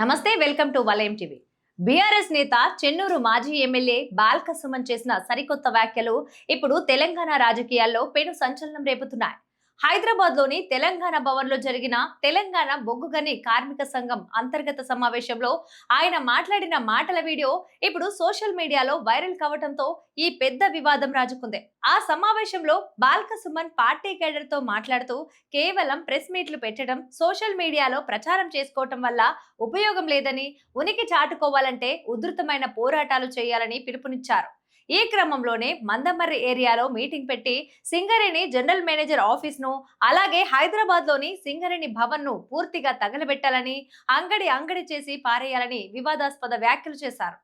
నమస్తే, welcome to వలయం TV. BRS నేత చెన్నూరు మాజీ ఎమ్మెల్యే బాల్క సుమన్ చేసిన సరికొత్త వ్యాఖ్యలు ఇప్పుడు తెలంగాణ రాజకీయాల్లో పెను సంచలనం రేపుతున్నాయి. హైదరాబాద్ లోని తెలంగాణ భవన్ లో జరిగిన తెలంగాణ బొగ్గుగని కార్మిక సంఘం అంతర్గత సమావేశంలో ఆయన మాట్లాడిన మాటల వీడియో ఇప్పుడు సోషల్ మీడియాలో వైరల్ కావడంతో ఈ పెద్ద వివాదం రాజుకుంది. ఆ సమావేశంలో బాల్క సుమన్ పార్టీ కేడర్ తో మాట్లాడుతూ కేవలం ప్రెస్ మీట్లు పెట్టడం, సోషల్ మీడియాలో ప్రచారం చేసుకోవటం వల్ల ఉపయోగం లేదని, ఉనికి చాటుకోవాలంటే ఉధృతమైన పోరాటాలు చేయాలని పిలుపునిచ్చారు. ఈ క్రమంలోనే మందమర్రి ఏరియాలో మీటింగ్ పెట్టి సింగరేణి జనరల్ మేనేజర్ ఆఫీస్ ను, అలాగే హైదరాబాద్ లోని సింగరేణి భవన్ ను పూర్తిగా తగలబెట్టాలని, అంగడి చేసి పారేయాలని వివాదాస్పద వ్యాఖ్యలు చేశారు.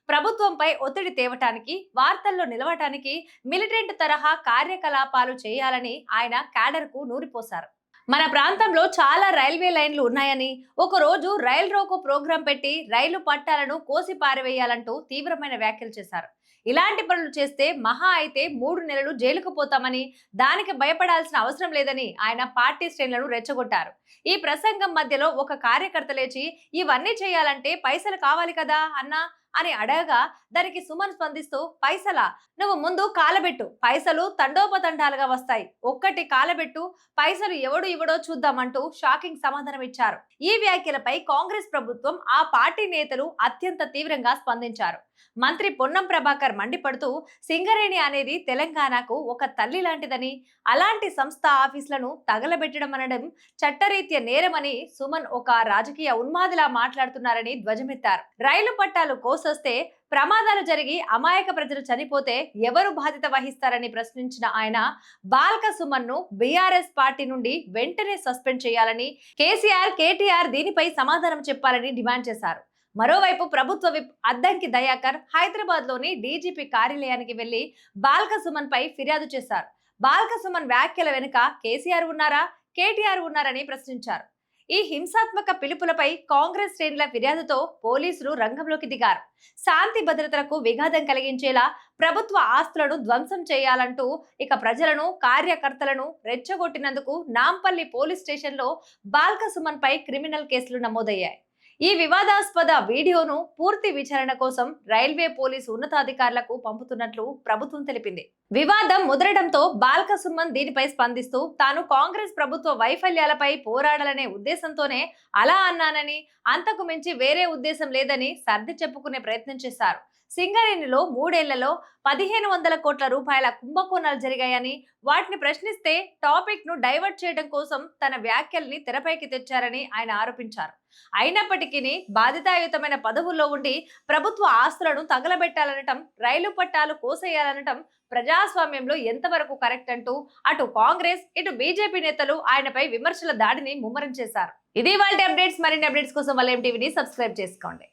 ప్రభుత్వంపై ఒత్తిడి తేవటానికి, వార్తల్లో నిలవటానికి మిలిటెంట్ తరహా కార్యకలాపాలు చేయాలని ఆయన క్యాడర్ కు నూరిపోశారు. మన ప్రాంతంలో చాలా రైల్వే లైన్లు ఉన్నాయని, ఒక రోజు రైల్ రోకో ప్రోగ్రాం పెట్టి రైలు పట్టాలను కోసి పారవేయాలంటూ తీవ్రమైన వ్యాఖ్యలు చేశారు. ఇలాంటి పనులు చేస్తే మహా అయితే 3 నెలలు జైలుకు పోతామని, దానికి భయపడాల్సిన అవసరం లేదని ఆయన పార్టీ శ్రేణులను రెచ్చగొట్టారు. ఈ ప్రసంగం మధ్యలో ఒక కార్యకర్త లేచి, ఇవన్నీ చేయాలంటే పైసలు కావాలి కదా అన్నా అని అడగగా, దానికి సుమన్ స్పందిస్తూ, పైసలా? నువ్వు ముందు కాలబెట్టు, పైసలు తండోపతండాలుగా వస్తాయి, ఒక్కటి కాలబెట్టు, పైసలు ఎవడు ఇవ్వడో చూద్దామంటూ షాకింగ్ సమాధానం ఇచ్చారు. ఈ వ్యాఖ్యలపై కాంగ్రెస్ ప్రభుత్వం, ఆ పార్టీ నేతలు అత్యంత తీవ్రంగా స్పందించారు. మంత్రి పొన్నం ప్రభాకర్ మండిపడుతూ, సింగరేణి అనేది తెలంగాణకు ఒక తల్లి లాంటిదని, అలాంటి సంస్థ ఆఫీసులను తగలబెట్టడం అనడం చట్టరీత్యా నేరమని, సుమన్ ఒక రాజకీయ ఉన్మాదిలా మాట్లాడుతున్నారని ధ్వజమెత్తారు. రైలు పట్టాలు కోసొస్తే ప్రమాదాలు జరిగి అమాయక ప్రజలు చనిపోతే ఎవరు బాధ్యత వహిస్తారని ప్రశ్నించిన ఆయన, బాల్క సుమన్ ను బీఆర్ఎస్ పార్టీ నుండి వెంటనే సస్పెండ్ చేయాలని, కేసీఆర్, కేటీఆర్ దీనిపై సమాధానం చెప్పాలని డిమాండ్ చేశారు. మరోవైపు ప్రభుత్వ విప్ అద్దంకి దయాకర్ హైదరాబాద్ లోని డీజీపీ కార్యాలయానికి వెళ్లి బాల్క సుమన్ పై ఫిర్యాదు చేశారు. బాల్క సుమన్ వ్యాఖ్యల వెనుక కేసీఆర్ ఉన్నారా, కేటీఆర్ ఉన్నారని ప్రశ్నించారు. ఈ హింసాత్మక పిలుపులపై కాంగ్రెస్ శ్రేణుల ఫిర్యాదుతో పోలీసులు రంగంలోకి దిగారు. శాంతి భద్రతలకు విఘాతం కలిగించేలా ప్రభుత్వ ఆస్తులను ధ్వంసం చేయాలంటూ ఇక ప్రజలను, కార్యకర్తలను రెచ్చగొట్టినందుకు నాంపల్లి పోలీస్ స్టేషన్లో బాల్క సుమన్ పై క్రిమినల్ కేసులు నమోదయ్యాయి. ఈ వివాదాస్పద వీడియోను పూర్తి విచారణ కోసం రైల్వే పోలీసు ఉన్నతాధికారులకు పంపుతున్నట్లు ప్రభుత్వం తెలిపింది. వివాదం ముదరడంతో బాల్క సుమన్ దీనిపై స్పందిస్తూ, తాను కాంగ్రెస్ ప్రభుత్వ వైఫల్యాలపై పోరాడాలనే ఉద్దేశంతోనే అలా అన్నానని, అంతకు మించి వేరే ఉద్దేశం లేదని సర్ది చెప్పుకునే ప్రయత్నం చేశారు. సింగరేణిలో 3 ఏళ్లలో 1500 కోట్ల రూపాయల కుంభకోణాలు జరిగాయని, వాటిని ప్రశ్నిస్తే టాపిక్ ను డైవర్ట్ చేయడం కోసం తన వ్యాఖ్యల్ని తెరపైకి తెచ్చారని ఆయన ఆరోపించారు. అయినప్పటికీ బాధితాయుతమైన పదవుల్లో ఉండి ప్రభుత్వ ఆస్తులను తగలబెట్టాలనటం, రైలు పట్టాలు కోసేయాలనటం ప్రజాస్వామ్యంలో ఎంతవరకు కరెక్ట్ అంటూ అటు కాంగ్రెస్, ఇటు బీజేపీ నేతలు ఆయనపై విమర్శల దాడిని ముమ్మరం చేశారు. ఇది వాళ్ళ అప్డేట్స్. మరిన్ని అప్డేట్స్ కోసం వలయం టీవీని సబ్స్క్రైబ్ చేసుకోండి.